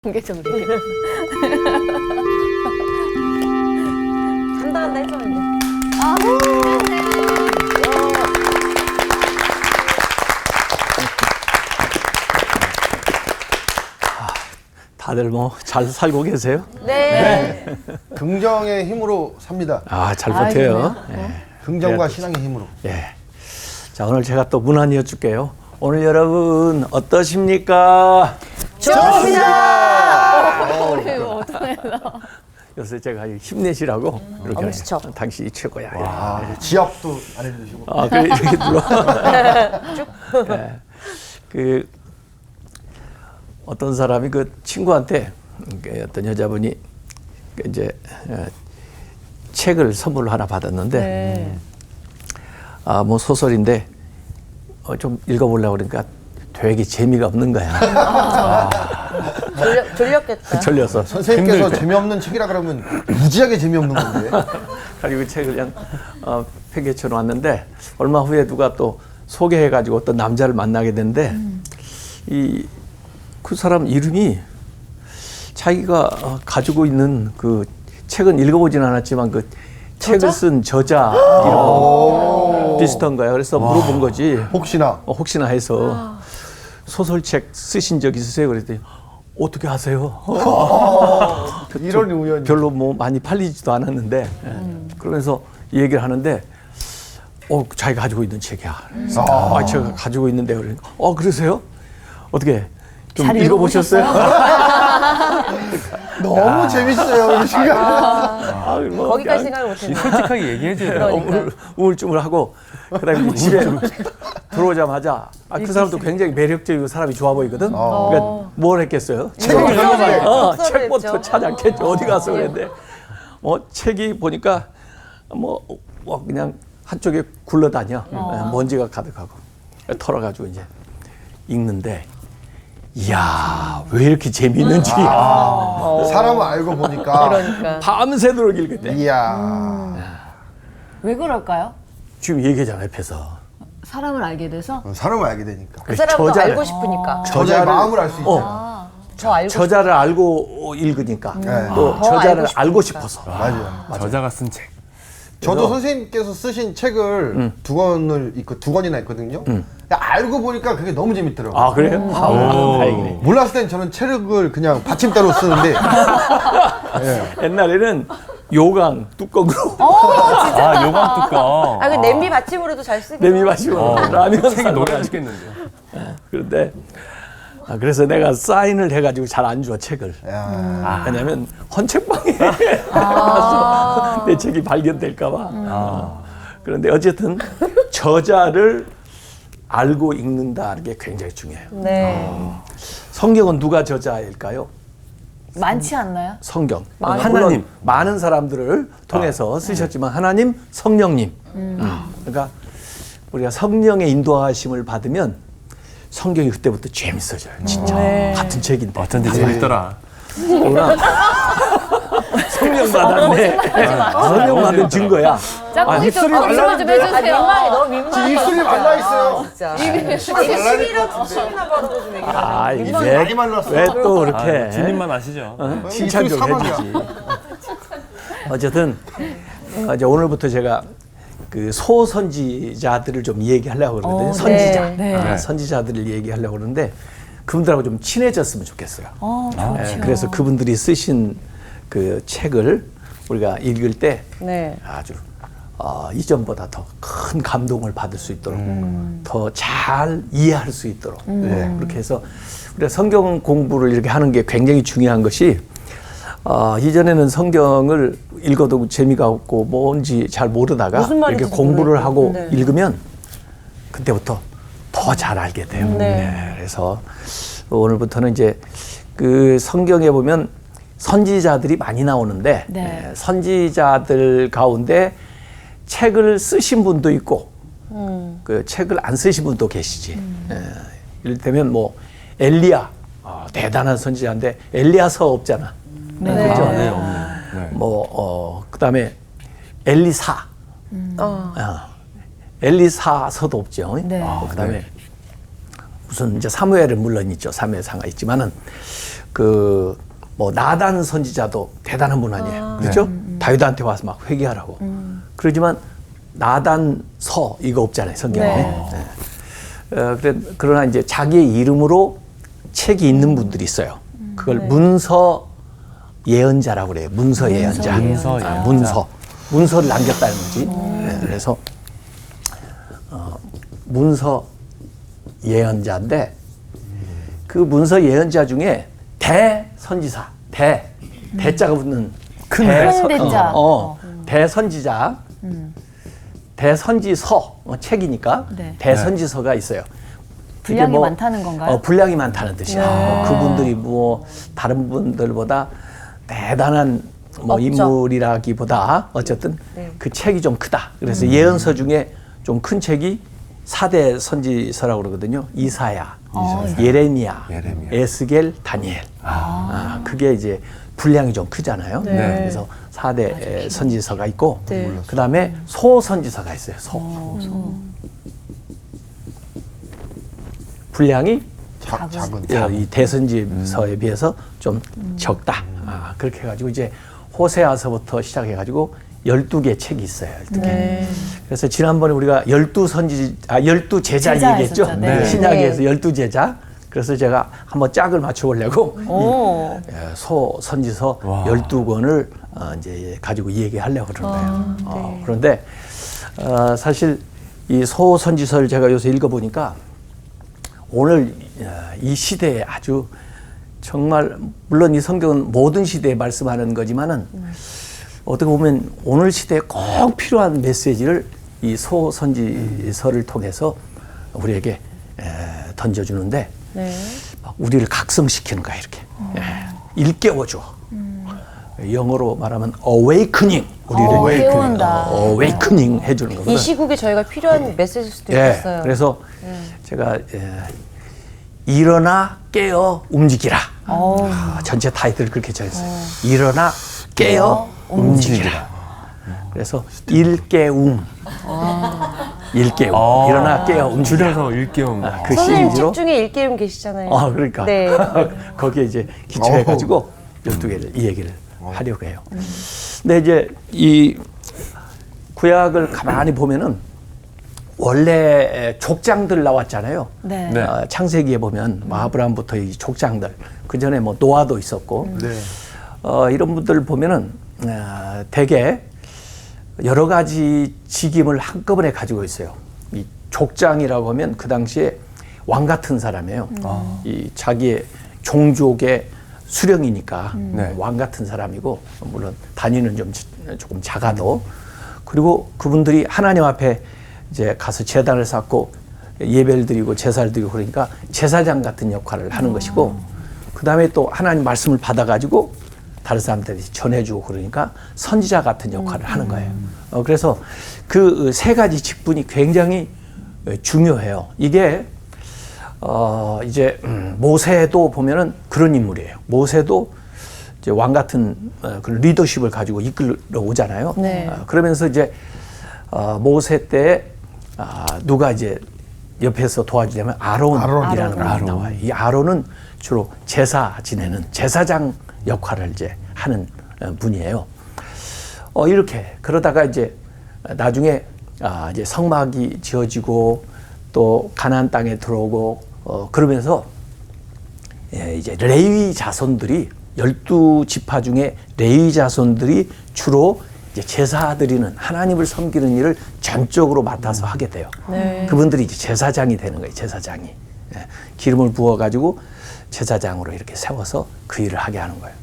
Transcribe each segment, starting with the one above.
공개 좀 해. 한다 해줘야 돼. 다들 뭐 잘 살고 계세요? 네. 긍정의 힘으로 삽니다. 아, 잘 버텨요. 긍정과 네. 신앙의 힘으로. 예. 자, 오늘 제가 또 문안 이어줄게요. 오늘 여러분 어떠십니까? 좋습니다. 우리 어떤 애다. 그래서 제가 힘내시라고 이렇게 엄지척. 당신이 최고야. 아, 지압도 안 해주시고. 아, 그래 이렇게 눌러. 예. 그 어떤 사람이 그 친구한테 어떤 여자분이 이제 책을 선물로 하나 받았는데 네. 아, 뭐 소설인데 좀 읽어보려고 그러니까 되게 재미가 없는 거야. 졸렸겠다. 졸려서. 선생님께서 재미없는 책이라 그러면 무지하게 재미없는 건데. 가지고 그 책을 그냥 팽개쳐 놨는데 얼마 후에 누가 또 소개해가지고 어떤 남자를 만나게 됐는데 그 사람 이름이 자기가 가지고 있는 그 책은 읽어보진 않았지만 그 책을 쓴 저자 이름 비슷한 거야. 그래서 물어본 거지. 혹시나 해서 소설책 쓰신 적 있으세요? 그랬더니 어떻게 하세요? 이런 우연이. 별로 뭐 많이 팔리지도 않았는데 그러면서 이 얘기를 하는데 자기가 가지고 있는 책이야. 그래서 제가 가지고 있는데 그러니까 그러세요? 어떻게 좀 잘 읽어보셨어요? 너무 재밌어요, 이 시간. 뭐 거기까지 생각을 못했네. 솔직하게 얘기해줘요. 우울증을하고 그다음에 집에 들어오자마자 그 사람도 굉장히 매력적이고 사람이 좋아 보이거든. 그러니까 뭘 했겠어요? 책을 독서를 책부터 했죠. 찾았겠죠. 어디 가서 그랬는데 책이 보니까 그냥 한쪽에 굴러다녀. 먼지가 가득하고 털어가지고 이제 읽는데 이야 왜 이렇게 재미있는지 사람을 알고 보니까. 그러니까. 밤새도록 읽겠대. 이야. 왜 그럴까요? 지금 얘기하잖아 옆에서. 사람을 알게 돼서? 사람을 알게 되니까. 그 사람도 저자를- 알고 싶으니까. 저자의 마음을 알 수 있죠. 더 알고 저자를 알고 읽으니까 네. 또 더 저자를 알고 알고 싶어서. 맞아요. 저자가 쓴 책. 저도 선생님께서 쓰신 책을 두 권이나 있거든요. 알고 보니까 그게 너무 재밌더라고요. 아 그래요? 다행이네. 몰랐을 땐 저는 책을 그냥 받침대로 쓰는데 옛날에는 요강 뚜껑으로 요강 뚜껑. 그 냄비 받침으로도 잘 쓰고. 냄비 마시고 라면 책이 사고 노래 가지고. 맛있겠는데. 그런데 그래서 내가 사인을 해가지고 잘 안 줘 책을. 야. 왜냐면 헌책방에 나가서 내 책이 발견될까봐. 그런데 어쨌든 저자를 알고 읽는다는 게 굉장히 중요해요. 네. 성경은 누가 저자일까요? 많지 않나요? 성경. 하나님. 물론 많은 사람들을 통해서 쓰셨지만 하나님, 성령님. 그러니까 우리가 성령의 인도하심을 받으면 성경이 그때부터 재밌어져요. 진짜. 같은 책인데. 어쩐지 재밌더라. 그러나 성령 받았네. 성령 받은 증거야. 짝꿍이 좀 거짓말 좀 해주세요. 민망해, 너무 민망해. 입술이 말라 있어요. 진짜. 입술이랑 춤이나 바르고 좀 얘기해. 입술이 많이 말랐어. 왜 또 그렇게 주님만 아시죠? 칭찬 좀 입술이 해주지. 어쨌든 이제 오늘부터 제가 그 소선지자들을 좀 얘기하려고 그러거든요. 선지자. 네. 선지자들을 얘기하려고 그러는데 그분들하고 좀 친해졌으면 좋겠어요. 좋죠. 그래서 그분들이 쓰신 그 책을 우리가 읽을 때 네. 아주 이전보다 더 큰 감동을 받을 수 있도록 더 잘 이해할 수 있도록 그렇게 해서 우리가 성경 공부를 이렇게 하는 게 굉장히 중요한 것이 이전에는 성경을 읽어도 재미가 없고 뭔지 잘 모르다가 무슨 말인지 이렇게 공부를 모르겠고. 하고 네. 읽으면 그때부터 더 잘 알게 돼요. 네. 그래서 오늘부터는 이제 그 성경에 보면 선지자들이 많이 나오는데 네. 선지자들 가운데 책을 쓰신 분도 있고 그 책을 안 쓰신 분도 계시지. 이를테면 뭐 엘리야 대단한 선지자인데 엘리야서 없잖아. 네. 그렇죠? 네, 없네. 네. 뭐 그다음에 엘리사, 엘리사서도 없죠. 네. 그다음에 무슨 이제 사무엘은 물론 있죠. 사무엘상가 있지만은 그 뭐 나단 선지자도 대단한 분 아니에요. 그렇죠? 다윗한테 와서 막 회개하라고. 그러지만 나단서 이거 없잖아요, 성경에. 네. 그러나 이제 자기의 이름으로 책이 있는 분들이 있어요. 그걸 문서 예언자라고 그래요. 문서 예언자. 문서 예언자. 문서를 남겼다는 거지. 네, 그래서 문서 예언자인데 그 문서 예언자 중에 대선지사, 대자가 붙는 큰 대자. 대선지자, 대선지서 책이니까 네. 대선지서가 있어요. 이게 분량이 많다는 건가요? 분량이 많다는 뜻이야. 그분들이 뭐 다른 분들보다 대단한 뭐 없죠. 인물이라기보다 어쨌든 그 책이 좀 크다. 그래서 예언서 중에 좀 큰 책이 4대 선지서라고 그러거든요. 이사야, 예레미야, 에스겔, 다니엘. 그게 이제 분량이 좀 크잖아요. 네. 그래서 4대 선지서가 있고 네. 그다음에 소선지서가 있어요. 분량이 작은. 이 대선지서에 비해서 좀 적다. 그렇게 해가지고 이제 호세아서부터 시작해가지고 12개 책이 있어요. 12개. 네. 그래서 지난번에 우리가 12제자 제자 얘기했죠. 했었죠. 네. 신약에서 12제자. 그래서 제가 한번 짝을 맞춰보려고 오. 소선지서 12권을 이제 가지고 얘기하려고 그러는 거예요. 그런데 사실 이 소선지서를 제가 요새 읽어보니까 오늘 이 시대에 아주 정말 물론 이 성경은 모든 시대에 말씀하는 거지만은 어떻게 보면 오늘 시대에 꼭 필요한 메시지를 이 소선지서를 통해서 우리에게 던져주는데 네. 막 우리를 각성시키는 거야 이렇게 일깨워줘. 영어로 말하면 awakening 우리를 깨운다. awakening 해주는 거거든. 이 시국에 저희가 필요한 메시지일 수도 예, 있겠어요. 그래서 제가 일어나 깨어 움직이라. 전체 타이틀을 그렇게 정했어요. 일어나 깨어 움직이라. 그래서 일깨움. 일깨움. 일어나 깨어 움직이라. 줄여서 일깨움. 그 선생님 시리즈로. 책 중에 일깨움 계시잖아요. 그러니까. 네. 거기에 이제 기초해가지고 12개를 이 얘기를 하려고 해요. 근데 이제 이 구약을 가만히 보면은 원래 족장들 나왔잖아요. 네. 네. 창세기에 보면 아브라함부터 이 족장들 그 전에 뭐 노아도 있었고 이런 분들 보면은 대개 여러 가지 직임을 한꺼번에 가지고 있어요. 이 족장이라고 하면 그 당시에 왕 같은 사람이에요. 이 자기의 종족의 수령이니까 왕 같은 사람이고 물론 단위는 좀 조금 작아도 그리고 그분들이 하나님 앞에 이제 가서 제단을 쌓고 예배를 드리고 제사를 드리고 그러니까 제사장 같은 역할을 하는 것이고 그 다음에 또 하나님 말씀을 받아가지고 다른 사람들이 전해주고 그러니까 선지자 같은 역할을 하는 거예요. 그래서 그 세 가지 직분이 굉장히 중요해요. 이게 이제 모세도 보면은 그런 인물이에요. 모세도 이제 왕 같은 그 리더십을 가지고 이끌어 오잖아요. 네. 그러면서 이제 모세 때 누가 이제 옆에서 도와주려면 아론이라는 분이 나와요. 이 아론은 주로 제사 지내는 제사장 역할을 이제 하는 분이에요. 이렇게 그러다가 이제 나중에 이제 성막이 지어지고 또 가나안 땅에 들어오고 그러면서 이제 레위 자손들이 12지파 중에 레위 자손들이 주로 이제 제사 드리는 하나님을 섬기는 일을 전적으로 맡아서 하게 돼요. 그분들이 이제 제사장이 되는 거예요. 제사장이 기름을 부어 가지고 제사장으로 이렇게 세워서 그 일을 하게 하는 거예요.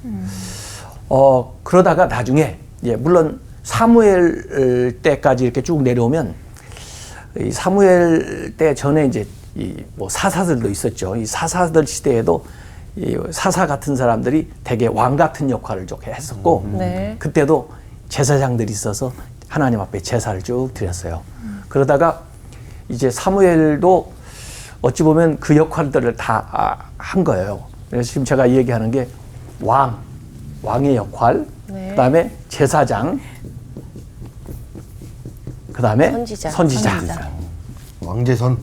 그러다가 나중에 물론 사무엘 때까지 이렇게 쭉 내려오면 이 사무엘 때 전에 이제 뭐 사사들도 있었죠. 이 사사들 시대에도 이 사사 같은 사람들이 되게 왕 같은 역할을 좀 했었고 그때도 제사장들이 있어서 하나님 앞에 제사를 쭉 드렸어요. 그러다가 이제 사무엘도 어찌 보면 그 역할들을 다 한 거예요. 그래서 지금 제가 얘기하는 게 왕의 역할, 그다음에 제사장, 그다음에 선지자. 왕제선.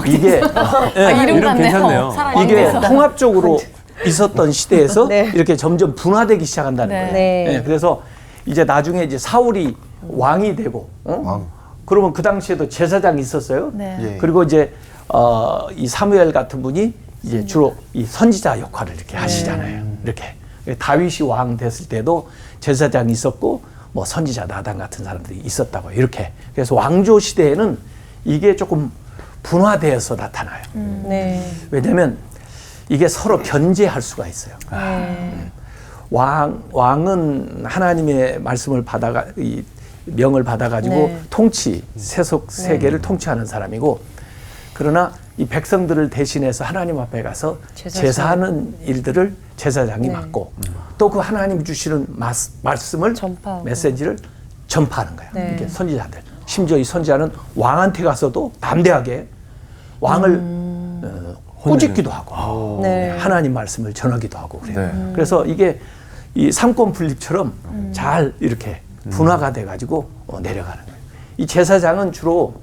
이게 이름 이름 같네요. 괜찮네요. 이게 통합적으로 있었던 시대에서 네. 이렇게 점점 분화되기 시작한다는 네. 거예요. 네. 예, 그래서 이제 나중에 이제 사울이 왕이 되고, 왕. 그러면 그 당시에도 제사장이 있었어요. 네. 예. 그리고 이제 이 사무엘 같은 분이 이제 주로 이 선지자 역할을 이렇게 하시잖아요. 이렇게 다윗이 왕 됐을 때도 제사장이 있었고 뭐 선지자 나단 같은 사람들이 있었다고 이렇게. 그래서 왕조 시대에는 이게 조금 분화되어서 나타나요. 네. 왜냐하면 이게 서로 견제할 수가 있어요. 네. 왕은 하나님의 말씀을 받아가 이 명을 받아가지고 네. 통치 세속 세계를 통치하는 사람이고, 그러나 이 백성들을 대신해서 하나님 앞에 가서 제사장. 제사하는 일들을 제사장이 네. 맡고 또 그 하나님이 주시는 말씀을 전파하고. 메시지를 전파하는 거야. 네. 이게 선지자들. 심지어 이 선지자는 왕한테 가서도 담대하게 왕을 꾸짖기도 하고 네. 하나님 말씀을 전하기도 하고 그래요. 네. 그래서 이게 이 삼권 분립처럼 잘 이렇게 분화가 돼가지고 내려가는 거예요. 이 제사장은 주로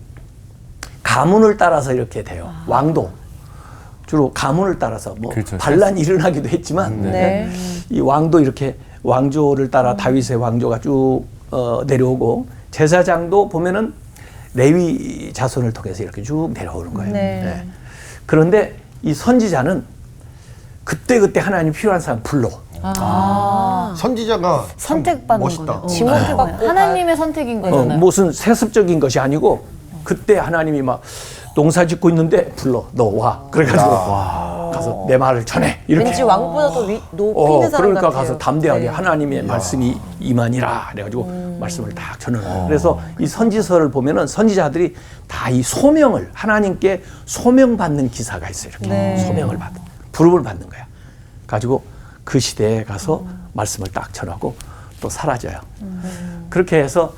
가문을 따라서 이렇게 돼요. 왕도 주로 가문을 따라서 뭐 그렇죠. 반란이 일어나기도 했지만 네. 이 왕도 이렇게 왕조를 따라 다윗의 왕조가 쭉 내려오고, 제사장도 보면은 레위 자손을 통해서 이렇게 쭉 내려오는 거예요. 네. 그런데 이 선지자는 그때그때 하나님 필요한 사람 불러. 선지자가 참 선택받는 멋있다. 거네. 지목을 받고 하나님의 선택인 거잖아요. 무슨 세습적인 것이 아니고 그때 하나님이 막 농사 짓고 있는데 불러, 너 와. 그래가지고 가서 내 말을 전해. 이렇게. 왠지 왕보다 더 높이 있는 사람 그러니까 같아요. 가서 담대하게 네. 하나님의 말씀이 이만이라 그래가지고 말씀을 딱 전하는 거예요. 그래서 이 선지서를 보면은 선지자들이 다 이 소명을 하나님께 소명받는 기사가 있어요. 이렇게 네. 소명을 받는, 부름을 받는 거야. 가지고 그 시대에 가서 말씀을 딱 전하고 또 사라져요. 그렇게 해서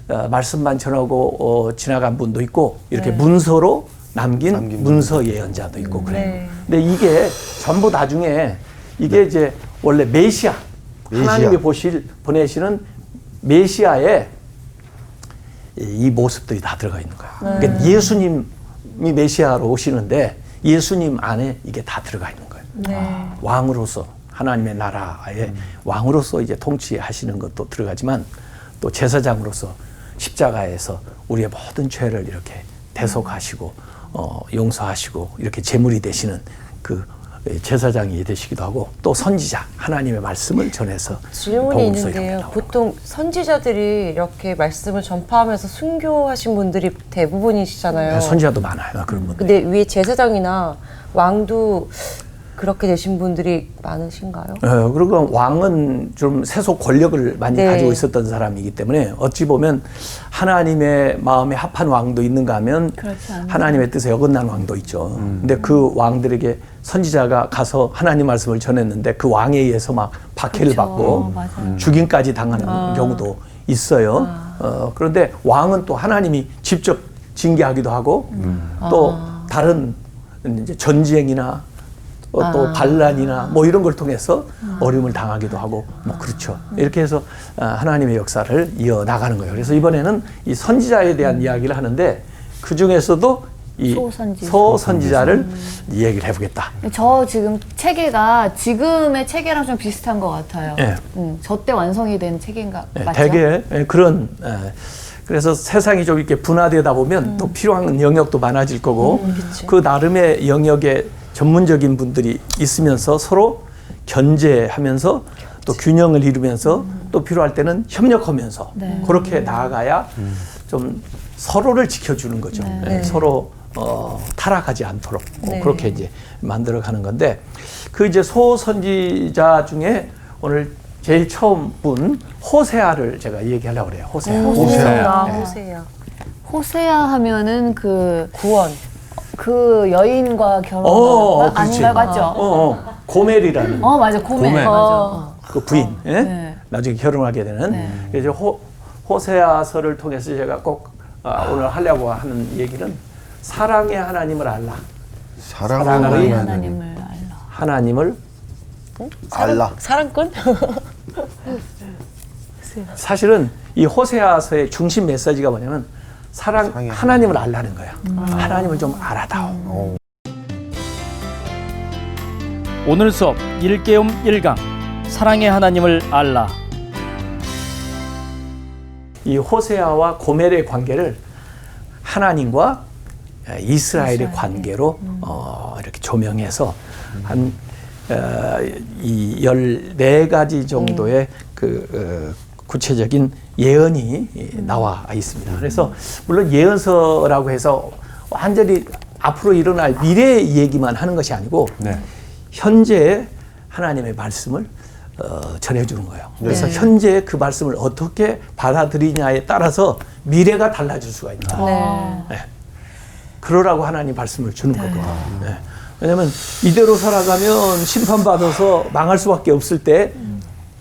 말씀만 전하고 지나간 분도 있고 이렇게 문서로 남긴 문서 예언자도 있고 그래요. 네. 근데 이게 전부 나중에 이게 이제 원래 메시아. 하나님이 보내시는 메시아에 이 모습들이 다 들어가 있는 거야. 그러니까 예수님이 메시아로 오시는데 예수님 안에 이게 다 들어가 있는 거예요. 네. 왕으로서 하나님의 나라의 왕으로서 이제 통치하시는 것도 들어가지만 또 제사장으로서 십자가에서 우리의 모든 죄를 이렇게 대속하시고 용서하시고 이렇게 제물이 되시는 그 제사장이 되시기도 하고, 또 선지자 하나님의 말씀을 전해서 질문이 복음서 이런 게 있는데요. 나오고. 보통 선지자들이 이렇게 말씀을 전파하면서 순교하신 분들이 대부분이시잖아요. 선지자도 많아요 그런 분들. 근데 위에 제사장이나 왕도 그렇게 되신 분들이 많으신가요? 그리고 왕은 좀 세속 권력을 많이 네. 가지고 있었던 사람이기 때문에 어찌 보면 하나님의 마음에 합한 왕도 있는가 하면 그렇지 않아요. 하나님의 뜻에 어긋난 왕도 있죠. 근데 그 왕들에게 선지자가 가서 하나님 말씀을 전했는데 그 왕에 의해서 막 박해를 그렇죠. 받고 맞아요. 죽임까지 당하는 경우도 있어요. 그런데 왕은 또 하나님이 직접 징계하기도 하고 또 다른 이제 전쟁이나 또 반란이나 뭐 이런 걸 통해서 어려움을 당하기도 하고 뭐 그렇죠. 이렇게 해서 하나님의 역사를 이어나가는 거예요. 그래서 이번에는 이 선지자에 대한 이야기를 하는데 그 중에서도 이 소선지자를 이야기를 해보겠다. 저 지금 체계가 지금의 체계랑 좀 비슷한 것 같아요. 예. 저 때 완성이 된 체계인가 맞죠? 대개 그런 그래서 세상이 좀 이렇게 분화되다 보면 또 필요한 영역도 많아질 거고 그 나름의 영역에 전문적인 분들이 있으면서 서로 견제하면서 또 균형을 이루면서 또 필요할 때는 협력하면서 그렇게 나아가야 좀 서로를 지켜주는 거죠. 서로 타락하지 않도록 그렇게 이제 만들어가는 건데, 그 이제 소선지자 중에 오늘 제일 처음 분 호세아를 제가 얘기하려고 그래요. 호세아. 호세야. 호세아 하면은 그 구원. 그 여인과 결혼한 그렇지. 아닌가요? 맞죠? 고멜이라는 맞아. 고멜. 고멜. 맞아. 그 부인, 예? 네. 나중에 결혼하게 되는. 그래서 호세아서를 통해서 제가 꼭 오늘 하려고 하는 얘기는 사랑의 하나님을 알라. 사랑의 하나님을 알라. 하나님을 알라. 사랑꾼? 사실은 이 호세아서의 중심 메시지가 뭐냐면 사랑의 하나님을 알라는 거야. 하나님을 좀 알아다오. 오늘 수업 1개움 1강 사랑의 하나님을 알라. 이 호세아와 고멜의 관계를 하나님과 이스라엘의 관계로 이렇게 조명해서 한 이 14가지 정도의 구체적인 예언이 나와 있습니다. 그래서 물론 예언서라고 해서 완전히 앞으로 일어날 미래 얘기만 하는 것이 아니고 네. 현재 하나님의 말씀을 전해주는 거예요. 그래서 현재 그 말씀을 어떻게 받아들이냐에 따라서 미래가 달라질 수가 있다. 네. 그러라고 하나님 말씀을 주는 거거든요. 네. 왜냐하면 이대로 살아가면 심판받아서 망할 수밖에 없을 때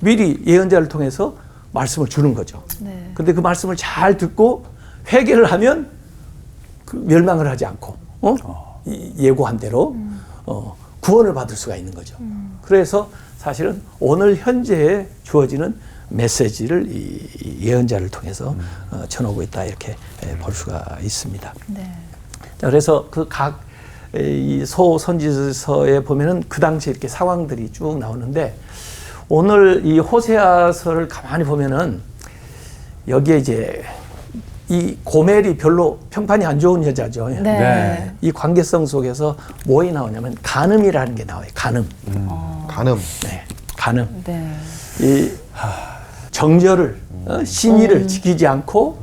미리 예언자를 통해서 말씀을 주는 거죠. 그런데 그 말씀을 잘 듣고 회개를 하면 그 멸망을 하지 않고 예고한 대로 구원을 받을 수가 있는 거죠. 그래서 사실은 오늘 현재에 주어지는 메시지를 이 예언자를 통해서 전하고 있다 이렇게 볼 수가 있습니다. 네. 자, 그래서 그 각 이 소선지서에 보면은 그 당시에 이렇게 상황들이 쭉 나오는데 오늘 이 호세아서를 가만히 보면은 여기에 이제 이 고멜이 별로 평판이 안 좋은 여자죠. 네. 이 관계성 속에서 뭐이 나오냐면 간음이라는 게 나와요. 간음. 간음. 네. 간음. 네. 이 정절을 신의를 지키지 않고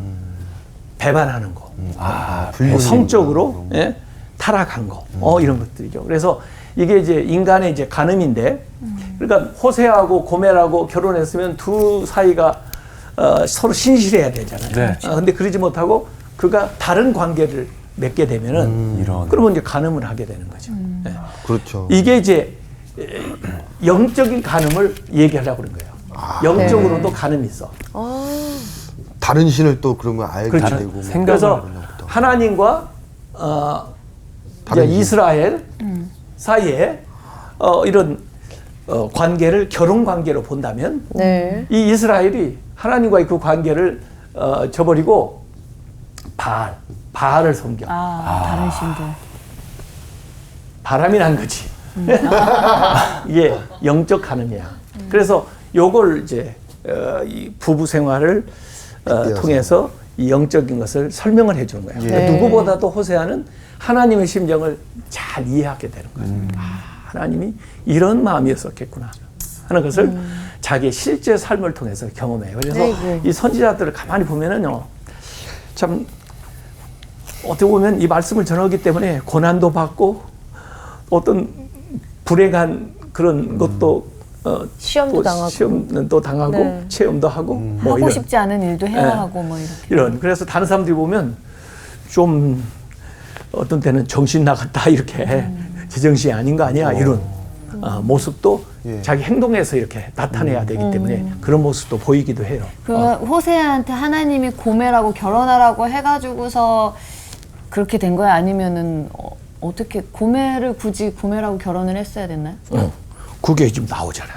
배반하는 거. 성적으로 타락한 거. 이런 것들이죠. 그래서 이게 이제 인간의 이제 간음인데 그러니까 호세아하고 고멜하고 결혼했으면 두 사이가 서로 신실해야 되잖아요. 네. 근데 그러지 못하고 그가 다른 관계를 맺게 되면은 그러면 이제 간음을 하게 되는 거죠. 네. 그렇죠. 이게 이제 영적인 간음을 얘기하려고 그런 거예요. 영적으로도 간음이 있어. 다른 신을 또 그러면 알게 그렇죠. 되고. 뭐. 그래서 하나님과 이제 이스라엘 사이에 이런 관계를 결혼 관계로 본다면 네. 이 이스라엘이 하나님과의 그 관계를 저버리고 바알을 섬겨. 다른 신들. 바람이 난 거지. 이게 영적 간음이야. 그래서 요걸 이제 이 부부 생활을 통해서 이 영적인 것을 설명을 해주는 거예요. 그러니까 누구보다도 호세아는 하나님의 심정을 잘 이해하게 되는 거죠. 하나님이 이런 마음이었었겠구나 하는 것을 자기의 실제 삶을 통해서 경험해요. 그래서 이 선지자들을 가만히 보면은요, 참 어떻게 보면 이 말씀을 전하기 때문에 고난도 받고 어떤 불행한 그런 것도 시험도 당하고 시험도 당하고 체험도 하고 뭐 하고 이런. 싶지 않은 일도 해야 하고 뭐 이렇게. 이런. 그래서 다른 사람들이 보면 좀 어떤 때는 정신 나갔다 이렇게 제정신이 아닌 거 아니야 이런 모습도 자기 행동에서 이렇게 나타내야 되기 때문에 그런 모습도 보이기도 해요. 그 호세아한테 하나님이 고멜하고 결혼하라고 해가지고서 그렇게 된 거야? 아니면은 어떻게 고멜을 굳이 고멜하고 결혼을 했어야 됐나요? 그게 지금 나오잖아.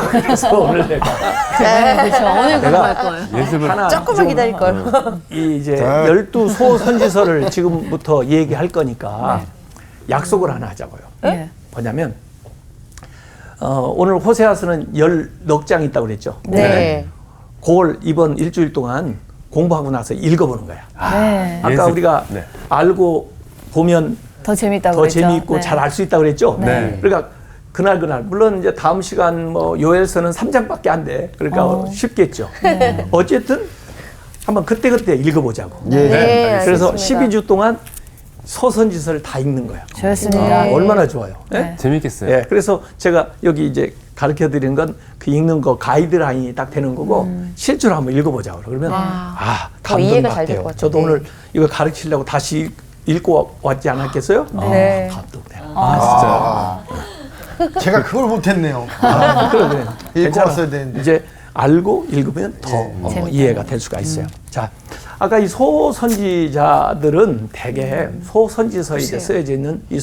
그래서 오늘 내가 그렇죠. 오늘 공부할 거예요. 하나 조금만 기다릴 걸. 이 이제 12소 선지서를 지금부터 얘기할 거니까 약속을 하나 하자고요. 네. 뭐냐면 오늘 호세아서는 10넉장 있다고 그랬죠. 네. 그걸 이번 일주일 동안 공부하고 나서 읽어보는 거야. 네. 아까 연습. 우리가 네. 알고 보면 더 재밌다고 더 그랬죠. 재미있고 네. 잘 알 수 있다고 그랬죠. 네. 그러니까 그날 물론 이제 다음 시간 뭐 요엘서는 3장밖에 안 돼. 그러니까 쉽겠죠. 어쨌든 한번 그때 읽어보자고. 네, 그래서 알겠습니다. 12주 동안 소선지서를 다 읽는 거예요. 좋습니다. 얼마나 좋아요. 네. 재밌겠어요. 예, 그래서 제가 여기 이제 가르쳐 드리는 건 그 읽는 거 가이드라인이 딱 되는 거고 실제로 한번 읽어보자고. 그러면 더 이해가 잘 될 감동받대요. 것 같아요. 저도 네. 오늘 이거 가르치려고 다시 읽고 왔지 않았겠어요? 네. 감동돼요. 제가 그걸 못했네요. 그래. 읽고 왔어야 되는데. 이제 알고 읽으면 더 이해가 될 수가 있어요. 자, 아까 이 소선지자들은 대개 소선지서에 이제 쓰여져 있는 이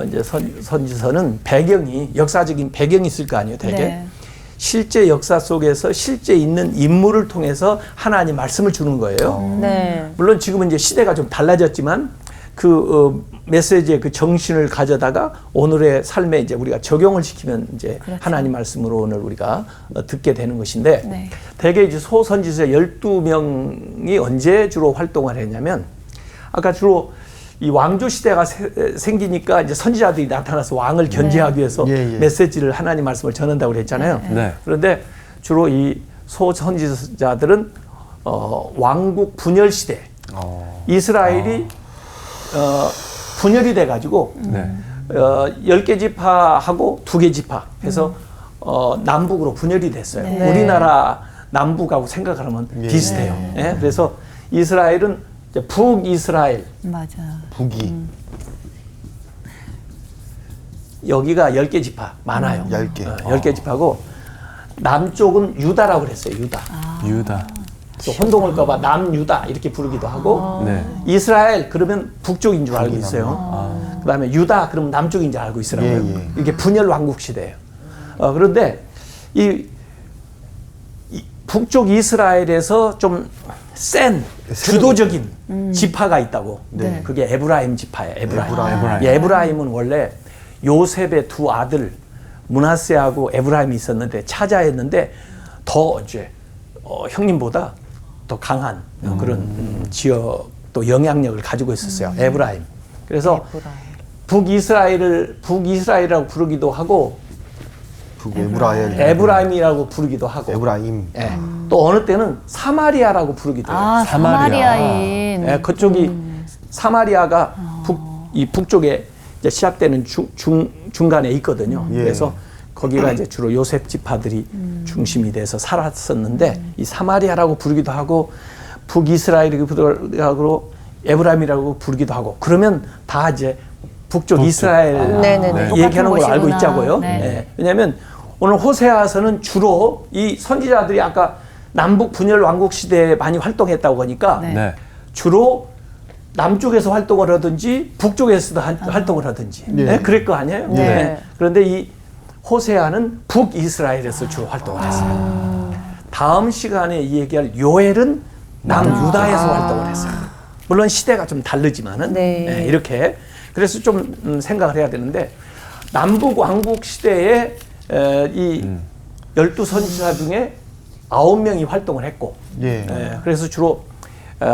이제 선지서는 배경이 역사적인 배경이 있을 거 아니에요, 대개. 네. 실제 역사 속에서 실제 있는 인물을 통해서 하나님 말씀을 주는 거예요. 네. 물론 지금은 이제 시대가 좀 달라졌지만 메시지의 그 정신을 가져다가 오늘의 삶에 이제 우리가 적용을 시키면 이제 그렇죠. 하나님 말씀으로 오늘 우리가 듣게 되는 것인데 네. 대개 이제 소선지자 12명이 언제 주로 활동을 했냐면 아까 주로 이 왕조 시대가 생기니까 이제 선지자들이 나타나서 왕을 견제하기 위해서 예, 예. 메시지를 하나님 말씀을 전한다고 그랬잖아요. 네. 그런데 주로 이 소선지자들은 왕국 분열 시대 이스라엘이 분열이 돼가지고 네. 10개 지파하고 2개 지파 해서 남북으로 분열이 됐어요. 네. 우리나라 남북하고 생각하면 비슷해요. 예? 그래서 이스라엘은 이제 북이스라엘 맞아. 북이 여기가 10개 지파 많아요. 10개. 10개 지파고 남쪽은 유다라고 그랬어요. 유다. 유다. 또 혼동할까봐 남유다 이렇게 부르기도 하고 네. 이스라엘 그러면 북쪽인 줄 알고 있어요. 그다음에 유다 그러면 남쪽인 줄 알고 있으라고요. 예, 예. 이게 분열 왕국 시대예요. 그런데 이 북쪽 이스라엘에서 좀 센 주도적인 지파가 있다고. 네. 그게 에브라임 지파예요. 에브라임. 이 에브라임은 원래 요셉의 두 아들 므낫세하고 에브라임이 있었는데 차자였는데 더 이제 형님보다 더 강한 그런 지역 또 영향력을 가지고 있었어요. 에브라임. 그래서 북이스라엘이라고 부르기도 하고 에브라임이라고 부르기도 하고 에브라임. 예. 또 어느 때는 사마리아라고 부르기도 해요. 아, 사마리아인. 예, 그쪽이 사마리아가 이 북쪽에 이제 시작되는 중간에 있거든요. 예. 그래서 거기가 이제 주로 요셉 지파들이 중심이 돼서 살았었는데 이 사마리아라고 부르기도 하고 북이스라엘이라고 부르기도 하고 에브라임이라고 부르기도 하고 그러면 다 이제 북쪽 이스라엘 네네네. 얘기하는 걸 알고 곳이구나. 있자고요. 네. 예. 왜냐하면 오늘 호세아서는 주로 이 선지자들이 아까 남북 분열 왕국 시대에 많이 활동했다고 하니까 네. 네. 주로 남쪽에서 활동을 하든지 북쪽에서도 활동을 하든지 네. 그럴 거 아니에요. 네. 그런데 이 호세아는 북이스라엘에서 주로 활동을 했어요. 다음 시간에 이 얘기할 요엘은 남유다에서 활동을 했어요. 물론 시대가 좀 다르지만은 네. 네, 이렇게 그래서 좀 생각을 해야 되는데 남북 왕국 시대에 이 12선지자 중에 9명이 활동을 했고 예. 그래서 주로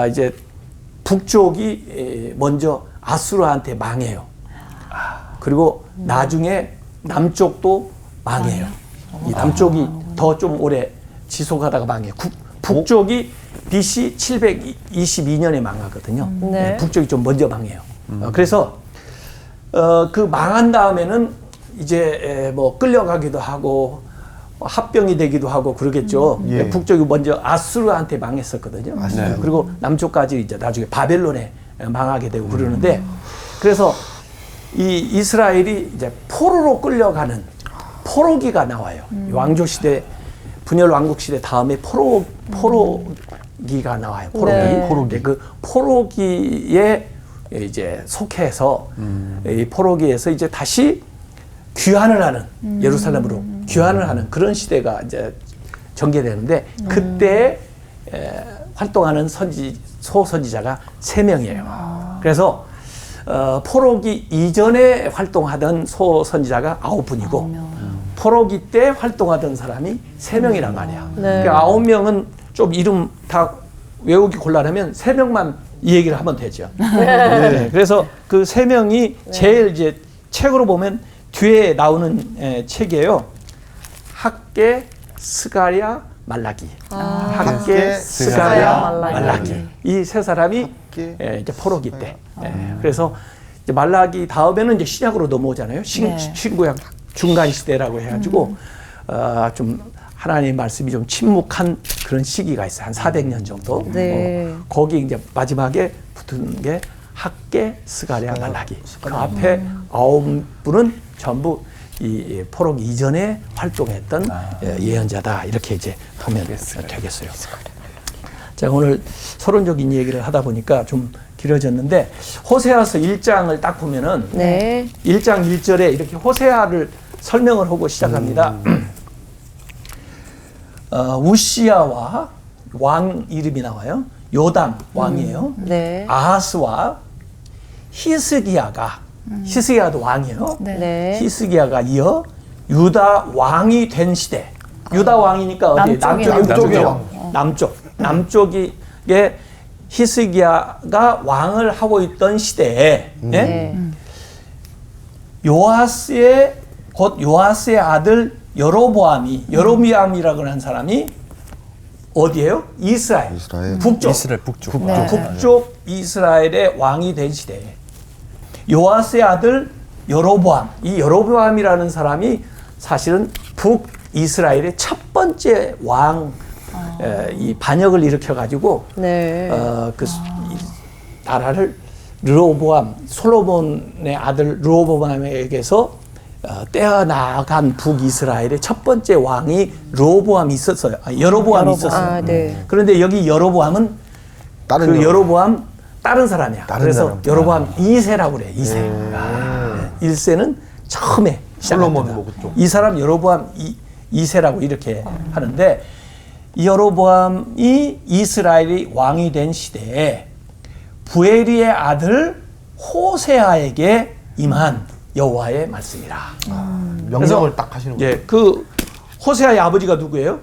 이제 북쪽이 먼저 아수르한테 망해요. 그리고 나중에 남쪽도 망해요. 이 남쪽이 더 좀 오래 지속하다가 망해요. 북쪽이 BC 722년에 망하거든요. 네. 북쪽이 좀 먼저 망해요. 그래서 그 망한 다음에는 이제 뭐 끌려가기도 하고 합병이 되기도 하고 그러겠죠. 예. 북쪽이 먼저 아수르한테 망했었거든요. 아수르. 그리고 남쪽까지 이제 나중에 바벨론에 망하게 되고 그러는데 그래서 이 이스라엘이 이제 포로로 끌려가는 포로기가 나와요. 왕조 시대 분열 왕국 시대 다음에 포로기가 나와요. 포로기. 네. 포로기. 그 포로기에 이제 속해서 이 포로기에서 이제 다시 귀환을 하는 예루살렘으로 귀환을 하는 그런 시대가 이제 전개되는데 그때 활동하는 소선지자가 3명이에요. 그래서 포로기 이전에 활동하던 소선지자가 9분이고 포로기 때 활동하던 사람이 3명이란 말이야. 네. 그 9명은 좀 이름 다 외우기 곤란하면 3명만 이 얘기를 하면 되죠. 네. 그래서 그 3명이 제일 이제 책으로 보면 뒤에 나오는 책이에요. 학개, 스가랴, 말라기. 학개, 스가랴, 말라기. 이 세 사람이 이제 포로기 때. 그래서 이제 말라기 다음에는 이제 신약으로 넘어오잖아요. 신구약 중간 시대라고 해가지고 좀 하나님의 말씀이 좀 침묵한 그런 시기가 있어요. 한 400년 정도. 네. 거기 이제 마지막에 붙은 게 학개, 스가랴, 말라기. 그 앞에 9분은 전부 이 포로기 이전에 활동했던 예언자다. 이렇게 이제 보면 되겠어요. 제가 오늘 서론적인 얘기를 하다 보니까 좀 길어졌는데 호세아서 1장을 딱 보면은 네. 1장 1절에 이렇게 호세아를 설명을 하고 시작합니다. 우시야와 왕 이름이 나와요. 요담 왕이에요. 네. 아하스와 히스기야도 왕이에요. 네. 네. 히스기야가 이어 유다 왕이 된 시대. 유다 왕이니까 어디 남쪽이 남쪽에 히스기야가 왕을 하고 있던 시대에 네. 요아스의 아들 여로보암이라고 하는 사람이 어디예요? 이스라엘. 북쪽. 이스라엘 북쪽. 북쪽 이스라엘의 왕이 된 시대에 요아스의 아들 여로보암. 이 여로보암이라는 사람이 사실은 북이스라엘의 첫 번째 왕 이 반역을 일으켜 가지고 네. 이 나라를 솔로몬의 아들 르호보암에게서 떼어나간 북이스라엘의 첫 번째 왕이 여로보암이 있었어요. 아, 네. 그런데 여기 여로보암은 다른 그 여로보암 다른 사람이야. 다른 그래서 사람. 여로보암 2세라고 그래. 2세. 1세는 처음에 솔로몬 시작합니다. 뭐 그쪽. 이 사람 여로보암 2세라고 이렇게 하는데 이 여로보암이 이스라엘이 왕이 된 시대에 부에리의 아들 호세아에게 임한 여호와의 말씀이라. 명령을 딱 하시는 거예요. 예, 그 호세아의 아버지가 누구예요?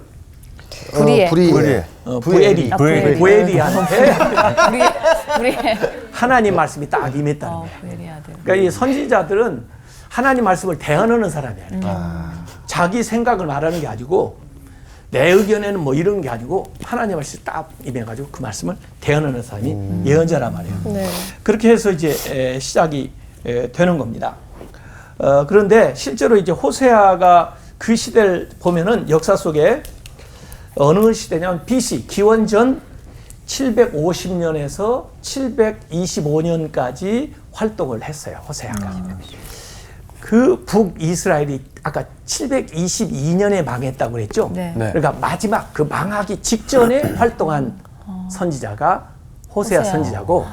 불의의. 부에리. 부에리. 부에리한테 우리의 하나님 말씀이 딱 임했다는 거예요. 부엘이 아들. 그러니까 이 선지자들은 하나님 말씀을 대언하는 사람이야. 자기 생각을 말하는 게 아니고 내 의견에는 뭐 이런 게 아니고 하나님 말씀이 딱 임해가지고 그 말씀을 대언하는 사람이 예언자란 말이에요. 네. 그렇게 해서 이제 시작이 되는 겁니다. 그런데 실제로 이제 호세아가 그 시대를 보면은 역사 속에 어느 시대냐면 BC 기원전 750년에서 725년까지 활동을 했어요. 호세아가. 그 북이스라엘이 아까 722년에 망했다고 그랬죠. 네. 네. 그러니까 마지막 그 망하기 직전에 활동한 선지자가 호세아 호세아. 선지자고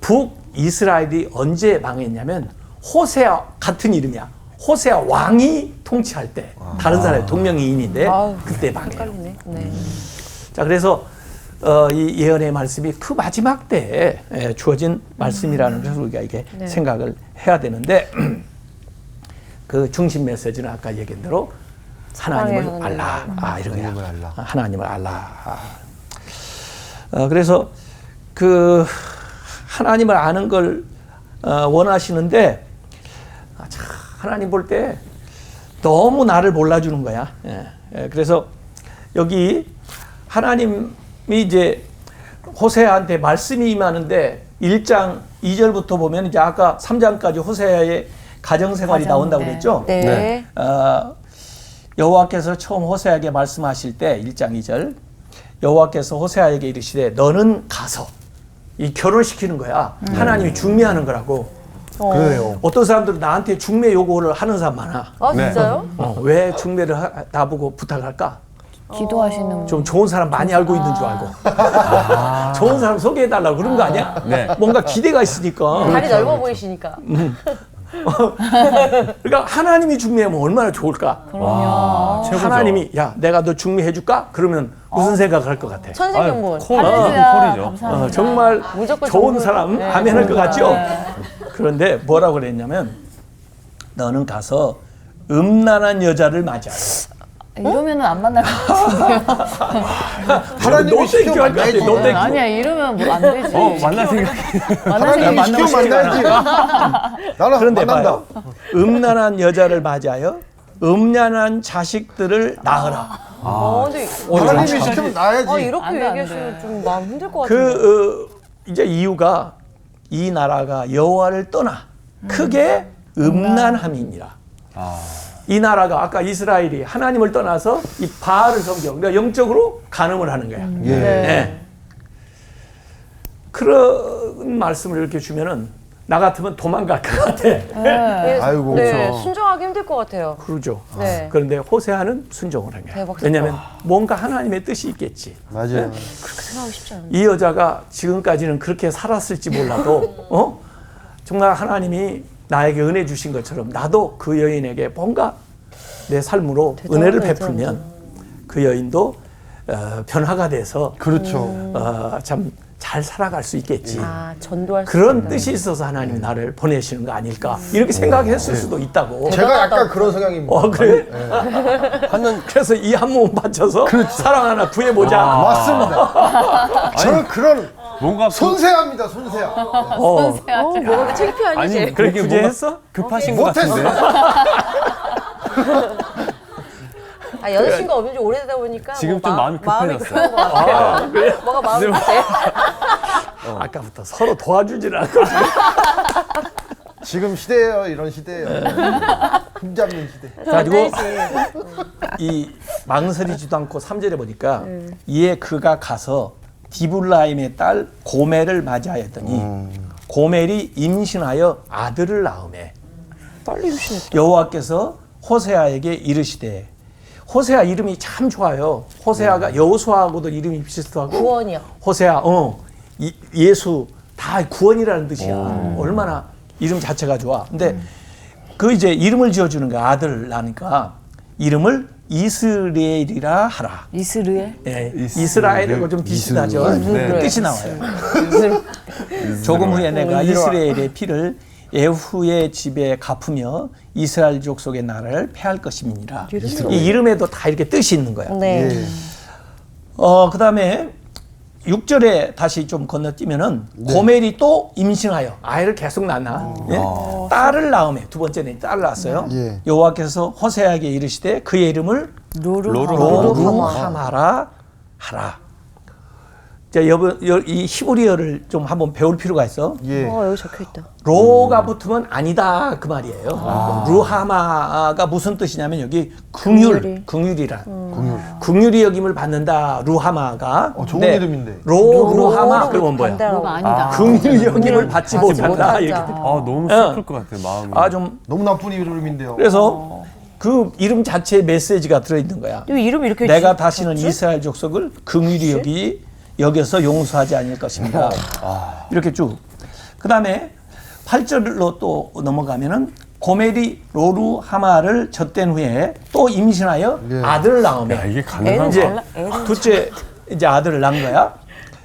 북이스라엘이 언제 망했냐면 호세아 같은 이름이야. 호세아 왕이 통치할 때 다른 사람의 동명이인인데 아우, 그때 망해요. 헷갈리네. 네. 자, 그래서 이 예언의 말씀이 그 마지막 때에 주어진 말씀이라는 것을 우리가 이게 네. 생각을 해야 되는데 그 중심 메시지는 아까 얘기한 대로 하나님을 하나님을 알라. 이런 거야. 하나님을 알라. 하나님을 알라. 그래서 그 하나님을 아는 걸 원하시는데 참 하나님 볼 때 너무 나를 몰라주는 거야. 그래서 여기 하나님이 이제 호세아한테 말씀이 임하는데 1장 2절부터 보면 이제 아까 3장까지 호세아의 가정생활이 나온다고 그랬죠. 네. 네. 여호와께서 처음 호세아에게 말씀하실 때 1장 2절 여호와께서 호세아에게 이르시되 너는 가서 이 결혼시키는 거야. 하나님이 중매하는 거라고. 그래요. 어떤 사람들은 나한테 중매 요구를 하는 사람 많아. 아, 네. 진짜요? 왜 중매를 나보고 부탁할까? 기도하시는 좀 좋은 사람 많이 알고 있는 줄 알고. 좋은 사람 소개해달라고 그런 거 아니야? 네. 뭔가 기대가 있으니까. 다리 넓어 보이시니까. 그러니까 하나님이 중매하면 얼마나 좋을까? 와, 최고죠. 하나님이 야 내가 너 중매해 줄까? 그러면 무슨 생각을 할 것 같아? 천생연분. 할렐루야, 콜이죠. 감사합니다. 정말 무조건 좋은 정글. 사람 네. 아멘할 것 같죠? 그런데 뭐라고 그랬냐면 너는 가서 음란한 여자를 맞이하라. 이러면은 안 만날 것 같은데요. 하나님이 시켜 만나야지. 너 땡큐. 아니야, 이러면 뭐 안 되지. 만날 생각. 하나님이 시켜 만나야지. 나는 그런데 만난다. 봐요. 음란한 여자를 맞이하여 음란한 자식들을 낳으라. 근데 하나님이 시키면 나야지. 이렇게 안 돼, 안 얘기하시면 돼. 좀 마음 힘들 것 같은데. 이제 이유가 이 나라가 여호와를 떠나 크게 음란함이니라. 이 나라가 아까 이스라엘이 하나님을 떠나서 이 바알을 섬겨. 그러니까 영적으로 간음을 하는 거야. 예. 네. 그런 말씀을 이렇게 주면은 나 같으면 도망갈 것 같아. 네, 아이고. 네, 그렇죠. 순종하기 힘들 것 같아요. 그러죠. 네. 그런데 호세아는 순종을 한 거야. 대박 사건. 왜냐하면 뭔가 하나님의 뜻이 있겠지. 맞아요. 그렇게 생각하기 쉽지 않은데. 이 여자가 지금까지는 그렇게 살았을지 몰라도 정말 하나님이 나에게 은혜 주신 것처럼 나도 그 여인에게 뭔가 내 삶으로 대단하다, 은혜를 베풀면 그 여인도 변화가 돼서 그렇죠. 참 잘 살아갈 수 있겠지. 아, 전도할 수 그런 있다. 뜻이 있어서 하나님이 나를 보내시는 거 아닐까 이렇게 생각했을 수도 있다고. 제가 약간 그런 성향입니다. 그래? 하는 그래서 이 한 몸 바쳐서 사랑 하나 구해보자. 맞습니다. 저는 그런 뭔가 손세합니다. 손세야. 뭐가 창피하니 아니 이제. 그래, 되게 구제했어? 뭔가 급하신 것 못했어. 같은데. 아, 여자친구가 없는 지 오래되다 보니까 지금 뭐 좀 마음이 마음이 급해졌어요. 급한 것 같아요. 뭐가 마음이 급해? 아까부터 서로 도와주질 않고. 지금 시대예요. 이런 시대예요. 흠잡는 시대. 가지고 이 망설이지도 않고 3절에 보니까 이에 그가 가서 디블라임의 딸 고멜을 맞이하였더니 고멜이 임신하여 아들을 낳으매 빨리 임신했다. 여호와께서 호세아에게 이르시되 호세아 이름이 참 좋아요. 호세아가 여호수아하고도 이름이 비슷하고 구원이요. 호세아 예수 다 구원이라는 뜻이야. 얼마나 이름 자체가 좋아. 근데 그 이제 이름을 지어주는 거야. 아들 낳으니까 이름을 이스라엘이라 하라. 이스르엘? 예, 이스라엘하고 좀 비슷하죠. 네. 그 뜻이 나와요. 조금 후에 내가 이스라엘의 피를 예후의 집에 갚으며 이스라엘 족속의 나라를 폐할 것임이니라. 이 이름에도 다 이렇게 뜻이 있는 거야. 네. 예. 그다음에 6절에 다시 좀 건너뛰면은 고멜이 또 임신하여 아이를 계속 낳나. 예? 딸을 낳음에 두 번째는 딸을 낳았어요. 예. 여호와께서 호세아에게 이르시되 그의 이름을 로루하마라 하라. 자, 이 히브리어를 좀 한번 배울 필요가 있어. 예. 여기 적혀 있다. 로가 붙으면 아니다 그 말이에요. 루하마가 무슨 뜻이냐면 여기 긍휼이라. 긍휼이 여김을 받는다 루하마가. 좋은 근데 이름인데. 루하마 그건 뭐야? 뭐가 아니다. 긍휼이 여김을 받지 못한다. 이렇게. 너무 슬플 것 같아요 마음이. 좀 너무 나쁜 이름인데요. 그래서 그 이름 자체에 메시지가 들어있는 거야. 이 이름 이렇게 내가 다시는 이스라엘 족속을 긍휼히 여겨서 용서하지 않을 것입니다. 이렇게 쭉. 그 다음에 8절로 또 넘어가면은 고멜이 로루하마를 젖댄 후에 또 임신하여 아들을 낳으며 야 이게 가능한 이제 둘째 이제 아들을 낳은 거야.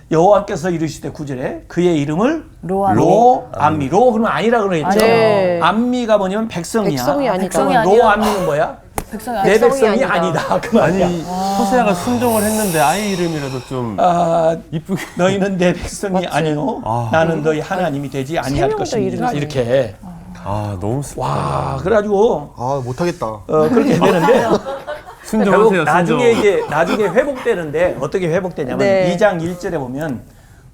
여호와께서 이르시되 9절에 그의 이름을 로암미. 로 그러면 아니라 그러겠죠. 네. 암미가 뭐냐면 백성이야. 백성이 아니다. 백성이 아니라. 로암미는 뭐야? 백성이 내 아니라. 백성이 아니다. 그 말이야. 아니 호세아가 순종을 했는데 아이 이름이라도 좀 이쁘게. 너희는 내 백성이 아니요 나는 너희 하나님이 되지 아니할 명 더 것이니라. 이름이네. 이렇게. 너무 슬프다. 와 그래가지고 못하겠다. 그렇게 되는데 순종하세요. 나중에 회복되는데 어떻게 회복되냐면 네. 2장 1절에 보면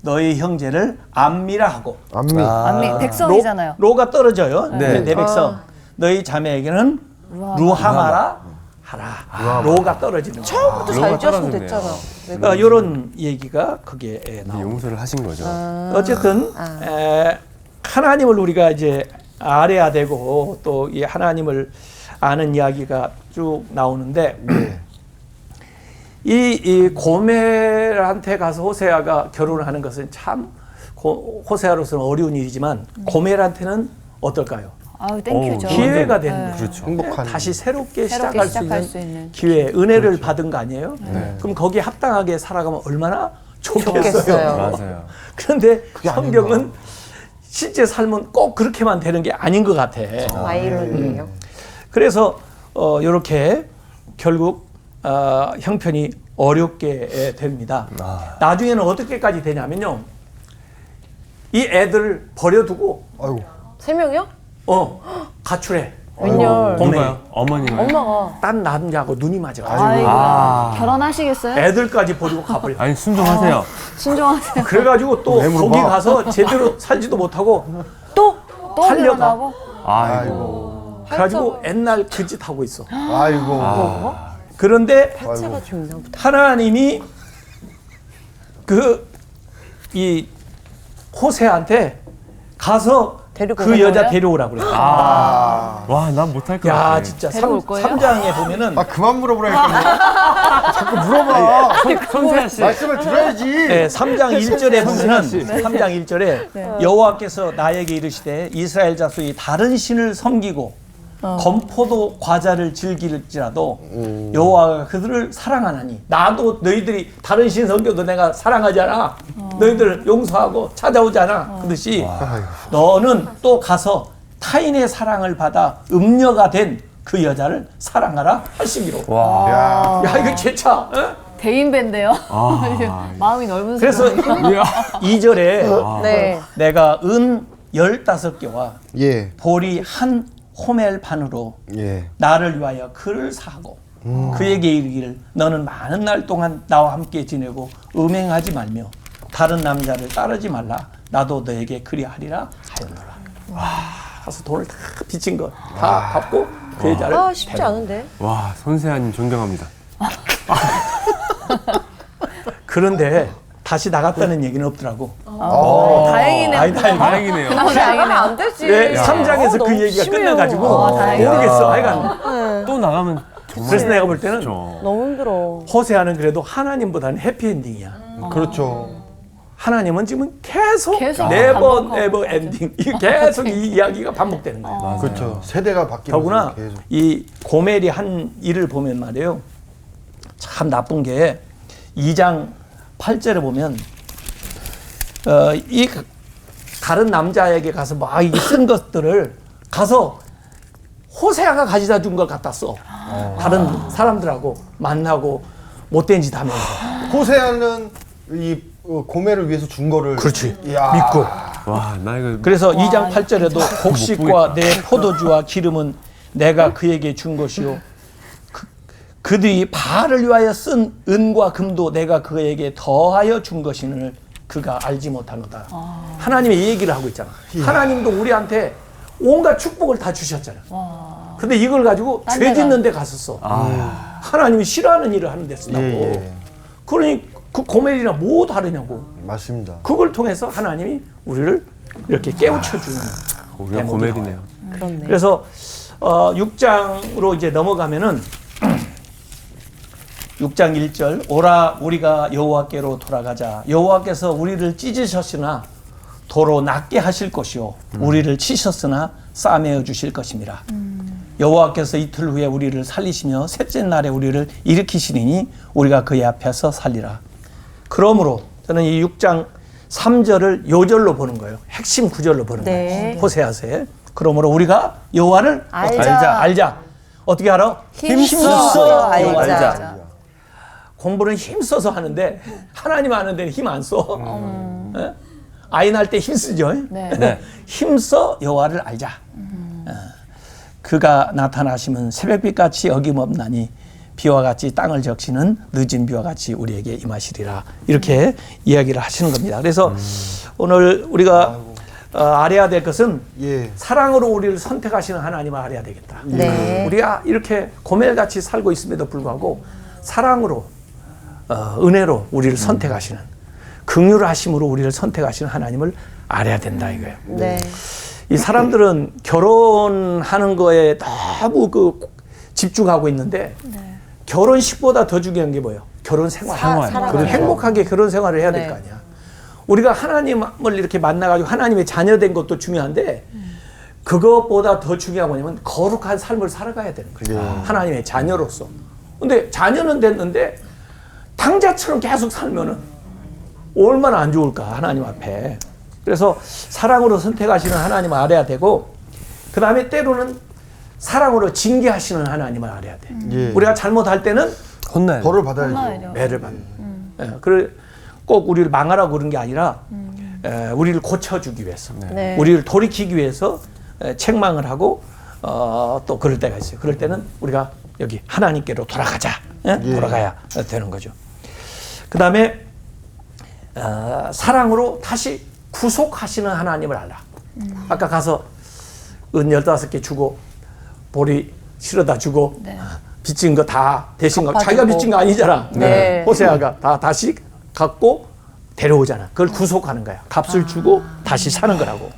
너희 형제를 암미라 하고 안미. 아미 백성이잖아요. 로가 떨어져요. 네. 내 백성 너희 자매에게는 루하마라 하라. 로가 떨어지는 거야. 처음부터 잘 로가 지었으면 떨어졌네요. 됐잖아. 이런 얘기가 거기에 나옵니다. 용서를 하신 거죠. 어쨌든 하나님을 우리가 이제 알아야 되고 또 이 하나님을 아는 이야기가 쭉 나오는데 이 고멜한테 가서 호세아가 결혼을 하는 것은 참 호세아로서는 어려운 일이지만 고멜한테는 어떨까요? 아유 땡큐죠. 기회가 되는 거죠. 그렇죠. 행복한. 다시 새롭게 새롭게 시작할 수 수 있는 있는. 기회, 은혜를 받은 거 아니에요? 그럼 거기에 합당하게 살아가면 얼마나 좋겠어요. 좋겠어요. 맞아요. 그런데 성경은 실제 삶은 꼭 그렇게만 되는 게 아닌 것 같아. 아이러니예요. 그래서 이렇게 결국 형편이 어렵게 됩니다. 나중에는 어떻게까지 되냐면요. 이 애들 버려두고 아이고. 3명이요? 가출해. 웬열. 고멜이. 누가요? 어머니가요? 엄마가. 딴 남자하고 눈이 맞아가지고 아이고 결혼하시겠어요? 애들까지 버리고 가버려. 아니 순종하세요. 신중하세요. 그래가지고 또 뇌물을 거기 봐. 가서 제대로 살지도 못하고 또 팔려가. 결혼하고. 아이고. 그래가지고 옛날 그 짓 하고 있어. 아이고. 그런데 하체가 좀 있나 보다. 하나님이 이 호세한테 가서 데리고 그 온 여자 거예요? 데려오라고 그래. 와 난 못할 것 같아. 야 진짜 데려올 거예요? 3장에 보면은 그만 물어보라니까. 자꾸 물어봐. 손세아 씨. 말씀을 들어야지. 네, 3장 1절에 보면은 3장 1절에 여호와께서 나에게 이르시되 이스라엘 자손이 다른 신을 섬기고 건포도 과자를 즐길지라도 여호와가 그들을 사랑하나니 나도 너희들이 다른 신 섬겨도 내가 사랑하잖아. 너희들 용서하고 찾아오잖아. 그듯이 너는 또 가서 타인의 사랑을 받아 음녀가 된 그 여자를 사랑하라 하시기로. 야. 야 이거 제차. 어? 대인배인데요. 마음이 넓은 그래서 사람이. 2절에 네. 내가 은 15개와 예. 보리 한 호멜 반으로 예. 나를 위하여 그를 사고 그에게 이르기를 너는 많은 날 동안 나와 함께 지내고 음행하지 말며 다른 남자를 따르지 말라. 나도 너에게 그리하리라 하였노라. 가서 돈을 다 빚진 거 다 갚고 그 여자를 아, 쉽지 데리고. 않은데. 와, 선세아님 존경합니다. 그런데 다시 나갔다는 얘기는 없더라고. 다행이네요. 아니, 다행이네요. 나가면 안 되지. 왜 3장에서 너무 그 얘기가 심해요. 끝나가지고 다행이다. 모르겠어. 하여간 또 나가면 정말 그래서 내가 볼 때는 그렇죠. 너무 힘들어. 호세아는 그래도 하나님보다는 해피엔딩이야. 그렇죠. 하나님은 지금 계속 계속 네버 반복하고. 네버 엔딩 계속 이 이야기가 반복되는 거예요. 그렇죠. 세대가 바뀌면서 더구나 계속. 이 고멜이 한 일을 보면 말이에요. 참 나쁜 게 2장 8절에 보면 이 다른 남자에게 가서 막 이 쓴 것들을 가서 호세아가 가져다 준 걸 갖다 써. 다른 사람들하고 만나고 못된 짓 하면서. 호세아는 이 고매를 위해서 준 거를 그렇지. 이야. 믿고. 와, 나 이거 그래서 2장 8절에도 곡식과 내 포도주와 기름은 내가 그에게 준 것이요 그들이 바알을 위하여 쓴 은과 금도 내가 그에게 더하여 준 것이니 그가 알지 못하노다. 하나님이 이 얘기를 하고 있잖아. 하나님도 우리한테 온갖 축복을 다 주셨잖아. 근데 이걸 가지고 딴 죄 데가. 짓는 데 갔었어. 하나님이 싫어하는 일을 하는 데 쓰다고. 예. 그러니 그 고멜이나 뭐 다르냐고. 맞습니다. 그걸 통해서 하나님이 우리를 이렇게 깨우쳐 주는 우리가 대목이 고멜이네요. 나와요. 그렇네. 그래서 6장으로 이제 넘어가면은 6장 1절 오라 우리가 여호와께로 돌아가자. 여호와께서 우리를 찢으셨으나 도로 낫게 하실 것이요 우리를 치셨으나 싸매어 주실 것입니다. 여호와께서 이틀 후에 우리를 살리시며 셋째 날에 우리를 일으키시리니 우리가 그의 앞에서 살리라. 그러므로 저는 이 6장 3절을 요절로 보는 거예요. 핵심 구절로 보는 네. 거예요. 호세아서에. 그러므로 우리가 여호와를 알자. 알자. 어떻게 알아? 힘써 알자. 알자. 공부는 힘써서 하는데 하나님 아는 데는 힘 안 써. 예? 아이 낳을 때 힘쓰죠. 네. 힘써 여호와를 알자. 그가 나타나시면 새벽빛같이 어김없나니 비와 같이 땅을 적시는 늦은 비와 같이 우리에게 임하시리라. 이렇게 이야기를 하시는 겁니다. 그래서 오늘 우리가 알아야 될 것은 예. 사랑으로 우리를 선택하시는 하나님을 알아야 되겠다. 네. 우리가 이렇게 고멜같이 살고 있음에도 불구하고 사랑으로 은혜로 우리를 선택하시는 긍휼하심으로 우리를 선택하시는 하나님을 알아야 된다 이거예요. 네. 이 사람들은 결혼하는 거에 너무 집중하고 있는데 결혼식보다 더 중요한 게 뭐예요? 결혼 생활. 사랑. 행복하게 결혼 생활을 해야 될 거 아니야. 우리가 하나님을 이렇게 만나가지고 하나님의 자녀된 것도 중요한데 그것보다 더 중요한 뭐냐면 거룩한 삶을 살아가야 되는 거예요. 하나님의 자녀로서. 근데 자녀는 됐는데 당자처럼 계속 살면은 얼마나 안 좋을까 하나님 앞에. 그래서 사랑으로 선택하시는 하나님을 알아야 되고 그 다음에 때로는 사랑으로 징계하시는 하나님을 알아야 돼. 예. 우리가 잘못할 때는 혼나야 돼. 벌을 받아야죠. 혼나야죠. 매를 받는. 그래 꼭 우리를 망하라고 그런 게 아니라 우리를 고쳐주기 위해서, 네. 우리를 돌이키기 위해서 책망을 하고 또 그럴 때가 있어요. 그럴 때는 우리가 여기 하나님께로 돌아가자. 돌아가야 되는 거죠. 그 다음에 사랑으로 다시 구속하시는 하나님을 알라. 아까 가서 은 15개 주고 보리 실어다 주고 빚진 거 다 대신 거 자기가 빚진 거 아니잖아. 네. 호세아가 다 다시 갖고 데려오잖아. 그걸 구속하는 거야. 값을 주고 다시 사는 거라고.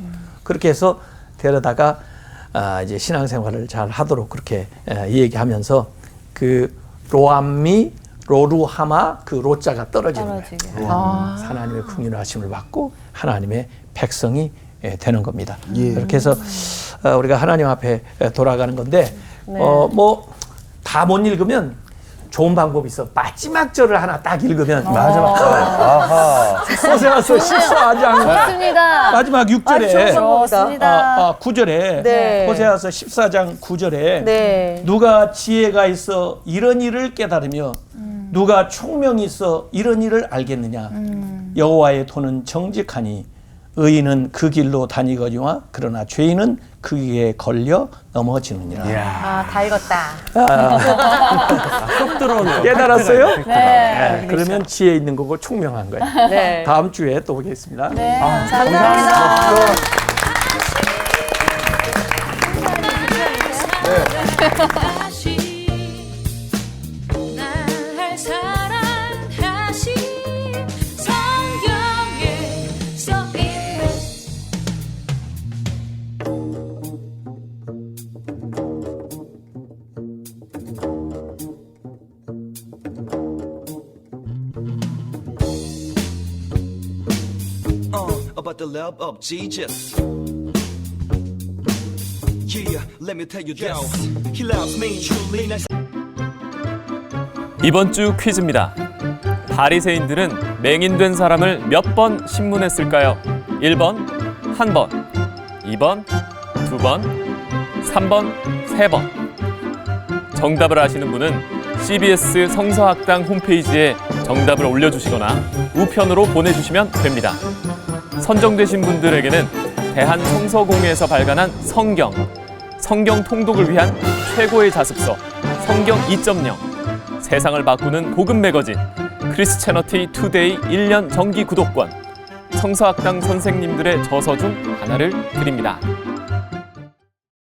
그렇게 해서 데려다가 이제 신앙생활을 잘 하도록 그렇게 얘기하면서 그 로암미 로루하마 그 로자가 떨어지는 거예요. 떨어지게. 하나님의 긍휼하심을 받고 하나님의 백성이 되는 겁니다. 예. 그렇게 해서 우리가 하나님 앞에 돌아가는 건데 뭐 다 못 읽으면 좋은 방법이 있어. 마지막 절을 하나 딱 읽으면 마지막 절. 아하. 호세아서 14장 좋습니다. 마지막 6절에 좋습니다. 9절에 네. 호세아서 14장 9절에 네. 누가 지혜가 있어 이런 일을 깨달으며 누가 총명이 있어 이런 일을 알겠느냐. 여호와의 도는 정직하니 의인은 그 길로 다니거니와 그러나 죄인은 그 길에 걸려 넘어지느니라. 아, 다 읽었다. 쏙 들어오네요. 깨달았어요? 네. 그러면 지혜 있는 거고 총명한 거예요. 네. 다음 주에 또 오겠습니다. 네, 감사합니다. 다시 날 사랑하신 성경에 써있네. About the love of Jesus. Yeah, let me tell you this. He loves me truly. 이번 주 퀴즈입니다. 바리새인들은 맹인된 사람을 몇 번 신문했을까요? 1번, 1번, 2번, 2번, 3번, 3번. 정답을 아시는 분은 CBS 성서학당 홈페이지에 정답을 올려주시거나 우편으로 보내주시면 됩니다. 선정되신 분들에게는 대한성서공회에서 발간한 성경 통독을 위한 최고의 자습서 성경 2.0, 세상을 바꾸는 복음 매거진 크리스채너티 투데이 1년 정기 구독권, 성서학당 선생님들의 저서 중 하나를 드립니다.